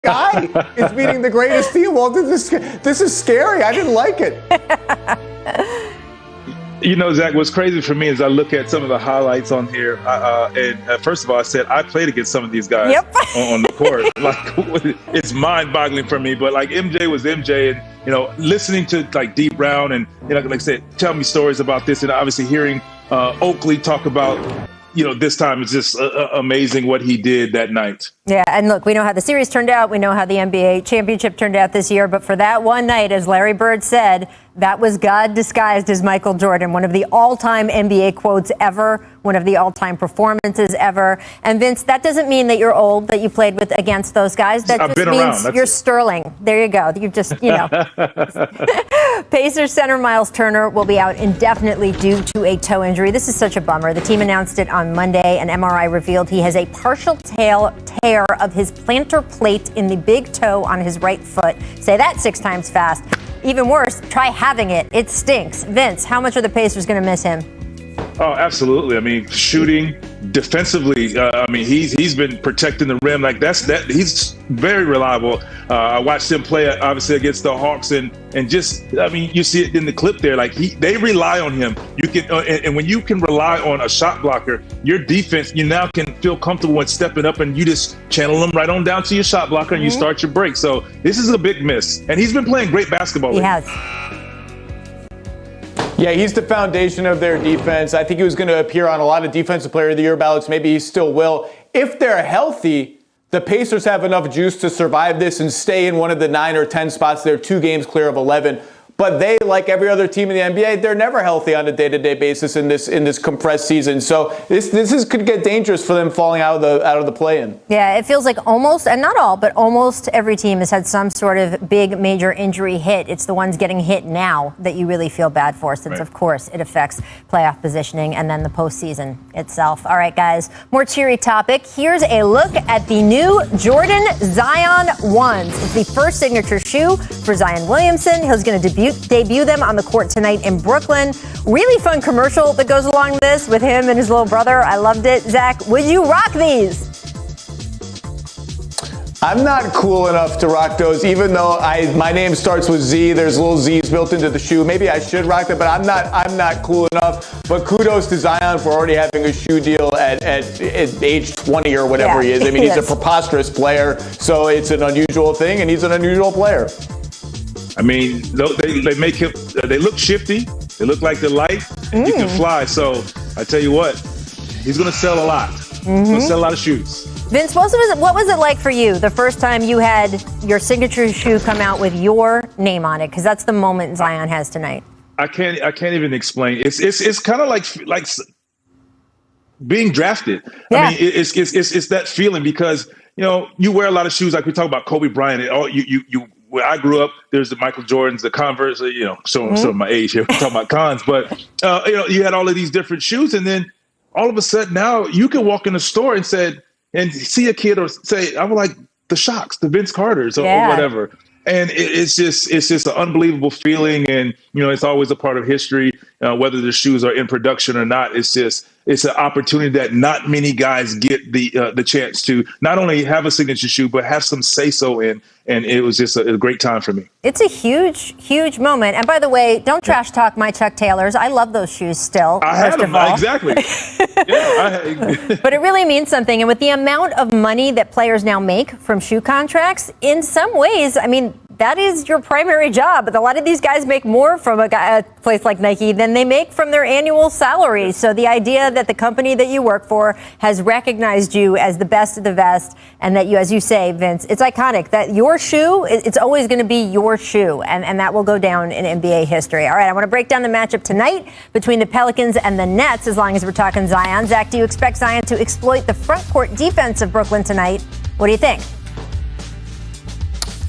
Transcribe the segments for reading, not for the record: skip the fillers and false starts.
guy is beating the greatest team. Well, this is scary. I didn't like it. You know, Zach, what's crazy for me is I look at some of the highlights on here, and first of all, I said I played against some of these guys on the court. Like, it's mind-boggling for me. But like MJ was MJ, and you know, listening to like Dee Brown and like I said, tell me stories about this, and obviously hearing Oakley talk about, you know, this time it's just amazing what he did that night. Yeah, and look, we know how the series turned out. We know how the NBA championship turned out this year. But for that one night, as Larry Bird said, that was God disguised as Michael Jordan. One of the all-time NBA quotes ever. One of the all-time performances ever. And Vince, that doesn't mean that you're old, that you played against those guys. That just means you're sterling. There you go. You've just, you know. Pacers center Miles Turner will be out indefinitely due to a toe injury. This is such a bummer. The team announced it on Monday. An MRI revealed he has a partial tear of his plantar plate in the big toe on his right foot. Say that 6 times fast. Even worse, try having it. It stinks. Vince, how much are the Pacers going to miss him? Oh, absolutely. I mean, shooting, defensively. I mean, he's been protecting the rim like that. He's very reliable. I watched him play obviously against the Hawks, and just, I mean, you see it in the clip there. Like they rely on him. You can, and when you can rely on a shot blocker, your defense, you now can feel comfortable with stepping up, and you just channel them right on down to your shot blocker, and you start your break. So this is a big miss, and he's been playing great basketball. He has. Yeah, he's the foundation of their defense. I think he was going to appear on a lot of Defensive Player of the Year ballots. Maybe he still will. If they're healthy, the Pacers have enough juice to survive this and stay in one of the 9 or 10 spots. They're 2 games clear of 11. But they, like every other team in the NBA, they're never healthy on a day-to-day basis in this compressed season. So this could get dangerous for them falling out of the play-in. Yeah, it feels like almost, and not all, but almost every team has had some sort of big major injury hit. It's the ones getting hit now that you really feel bad for, since of course it affects playoff positioning and then the postseason itself. All right, guys, more cheery topic. Here's a look at the new Jordan Zion 1s. It's the first signature shoe for Zion Williamson. He's going to debut them on the court tonight in Brooklyn. Really fun commercial that goes along this with him and his little brother. I loved it. Zach, would you rock these? I'm not cool enough to rock those, even though my name starts with Z. There's little Z's built into the shoe. Maybe I should rock them, but I'm not cool enough. But kudos to Zion for already having a shoe deal at age 20 or whatever he is. I mean, he's a preposterous player, so it's an unusual thing, and he's an unusual player. I mean, they make him. They look shifty. They look like they're light, and you can fly. So I tell you what, he's going to sell a lot. He's going to sell a lot of shoes. Vince, what was it like for you the first time you had your signature shoe come out with your name on it? Because that's the moment Zion has tonight. I can't even explain. It's kind of like being drafted. Yeah. I mean, it's that feeling, because you know you wear a lot of shoes, like we talk about Kobe Bryant. Where I grew up, there's the Michael Jordans, the Converse, you know, showing my age here. We're talking about cons, but, you know, you had all of these different shoes. And then all of a sudden now you can walk in the store and see a kid or say, I would like the Shocks, the Vince Carters or whatever. And it's just an unbelievable feeling. And, you know, it's always a part of history, whether the shoes are in production or not. It's an opportunity that not many guys get the chance to not only have a signature shoe, but have some say-so in. And it was just a great time for me. It's a huge, huge moment. And by the way, don't trash talk my Chuck Taylors. I love those shoes still. I have them, exactly. But it really means something. And with the amount of money that players now make from shoe contracts, in some ways, I mean, that is your primary job. But a lot of these guys make more from a place like Nike than they make from their annual salary. So the idea that the company that you work for has recognized you as the best of the best, and that you, as you say, Vince, it's iconic that your shoe, it's always going to be your shoe, and that will go down in NBA history. All right, I want to break down the matchup tonight between the Pelicans and the Nets, as long as we're talking Zion. Zach, do you expect Zion to exploit the front court defense of Brooklyn tonight? What do you think?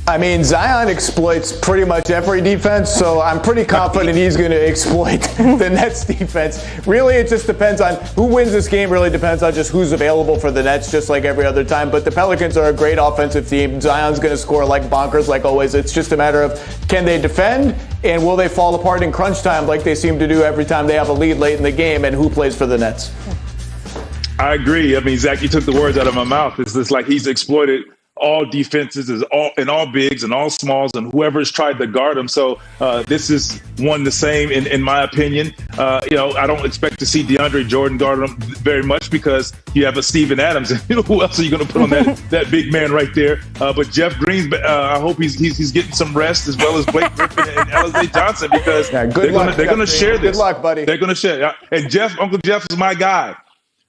I mean, Zion exploits pretty much every defense, so I'm pretty confident he's going to exploit the Nets defense. Really, it just depends on who wins this game. Really depends on just who's available for the Nets, just like every other time. But the Pelicans are a great offensive team. Zion's going to score like bonkers, like always. It's just a matter of, can they defend, and will they fall apart in crunch time like they seem to do every time they have a lead late in the game, and who plays for the Nets? I agree. I mean, Zach, you took the words out of my mouth. It's just like he's exploited all defenses, in all bigs and all smalls, and whoever's tried to guard them. So this is one the same in my opinion. I don't expect to see DeAndre Jordan guard them very much because you have a Steven Adams. Who else are you going to put on that big man right there? But Jeff Green's, I hope he's getting some rest, as well as Blake Griffin and Alizé Johnson, because they're going to share this. Good luck, buddy. They're going to share. And Uncle Jeff is my guy.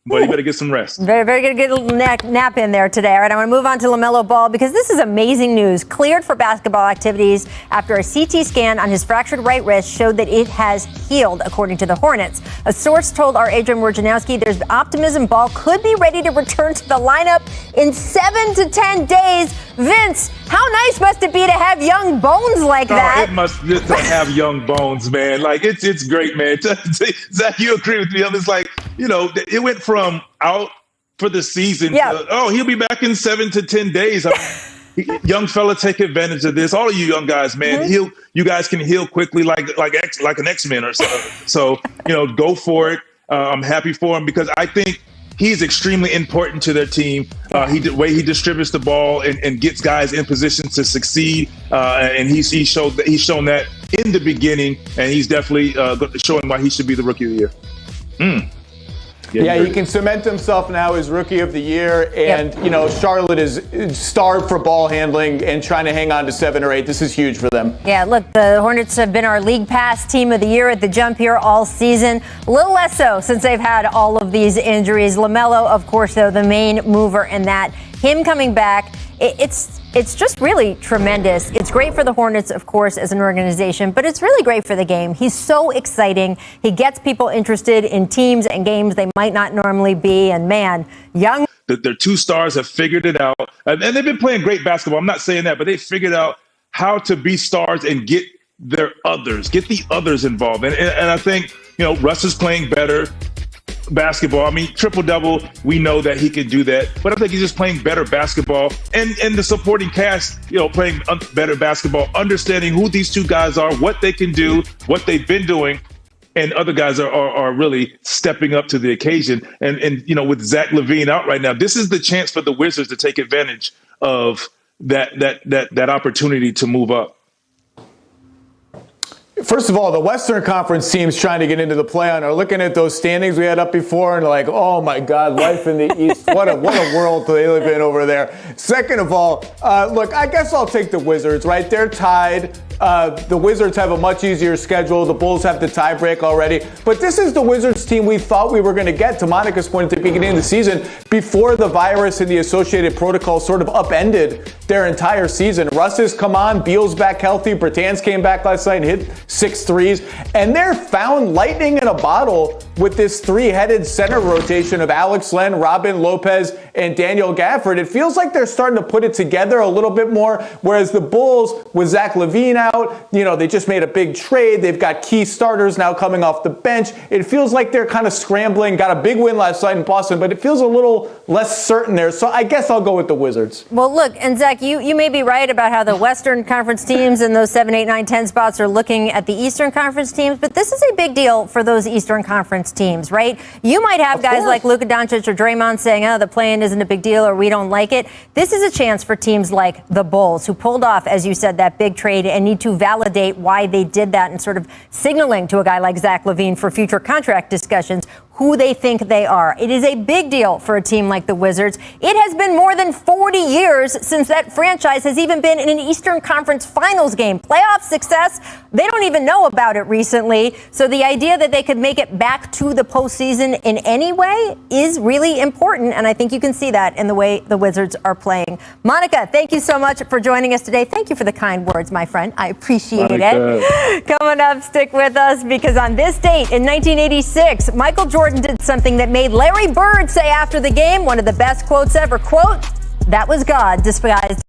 But you better get some rest. Very, very good. Get a little nap in there today. All right, I want to move on to LaMelo Ball because this is amazing news. Cleared for basketball activities after a CT scan on his fractured right wrist showed that it has healed, according to the Hornets. A source told our Adrian Wojnarowski there's optimism Ball could be ready to return to the lineup in 7 to 10 days. Vince, how nice must it be to have young bones like that? It must to have young bones, man. Like, it's great, man. Zach, you agree with me on this? Like, it went from out for the season to, he'll be back in 7 to 10 days. Young fella, take advantage of this. All of you young guys, man, you guys can heal quickly like an X-Men or something. So, go for it. I'm happy for him because I think he's extremely important to their team. The way he distributes the ball and gets guys in position to succeed. And he's shown that in the beginning, and he's definitely showing why he should be the Rookie of the Year. Yeah, he can cement himself now as Rookie of the Year. And, Charlotte is starved for ball handling and trying to hang on to 7 or 8. This is huge for them. Yeah, look, the Hornets have been our League Pass Team of the Year at the jump here all season. A little less so since they've had all of these injuries. LaMelo, of course, though, the main mover in that. Him coming back, it's just really tremendous. It's great for the Hornets, of course, as an organization, but it's really great for the game. He's so exciting. He gets people interested in teams and games they might not normally be. And man, young. Their 2 stars have figured it out. And they've been playing great basketball. I'm not saying that, but they figured out how to be stars and get the others involved. And I think, Russ is playing better basketball. I mean, triple-double, we know that he can do that. But I think he's just playing better basketball. And the supporting cast, playing better basketball, understanding who these 2 guys are, what they can do, what they've been doing. And other guys are really stepping up to the occasion. And with Zach LaVine out right now, this is the chance for the Wizards to take advantage of that opportunity to move up. First of all, the Western Conference teams trying to get into the play-on are looking at those standings we had up before and like, oh my God, life in the East. What a world they live in over there. Second of all, look, I guess I'll take the Wizards, right? They're tied. The Wizards have a much easier schedule. The Bulls have the tiebreak already. But this is the Wizards team we thought we were going to get, to Monica's point at the beginning of the season, before the virus and the associated protocol sort of upended their entire season. Russ has come on. Beal's back healthy. Bertans came back last night and hit 6 threes. And they're found lightning in a bottle with this 3-headed center rotation of Alex Len, Robin Lopez, and Daniel Gafford. It feels like they're starting to put it together a little bit more, whereas the Bulls, with Zach LaVine out, they just made a big trade. They've got key starters now coming off the bench. It feels like they're kind of scrambling. Got a big win last night in Boston, but it feels a little less certain there. So I guess I'll go with the Wizards. Well, look, and Zach, you may be right about how the Western Conference teams in those 7, 8, 9, 10 spots are looking at the Eastern Conference teams, but this is a big deal for those Eastern Conference teams, right? You might have guys like Luka Doncic or Draymond saying, the play-in isn't a big deal or we don't like it. This is a chance for teams like the Bulls, who pulled off, as you said, that big trade and need to validate why they did that and sort of signaling to a guy like Zach LaVine for future contract discussions who they think they are. It is a big deal for a team like the Wizards. It has been more than 40 years since that franchise has even been in an Eastern Conference Finals game. Playoff success, they don't even know about it recently. So the idea that they could make it back to the postseason in any way is really important. And I think you can see that in the way the Wizards are playing. Monica, thank you so much for joining us today. Thank you for the kind words, my friend. I appreciate it. Coming up, stick with us, because on this date in 1986, Michael Jordan did something that made Larry Bird say after the game, one of the best quotes ever, quote, "That was God disguised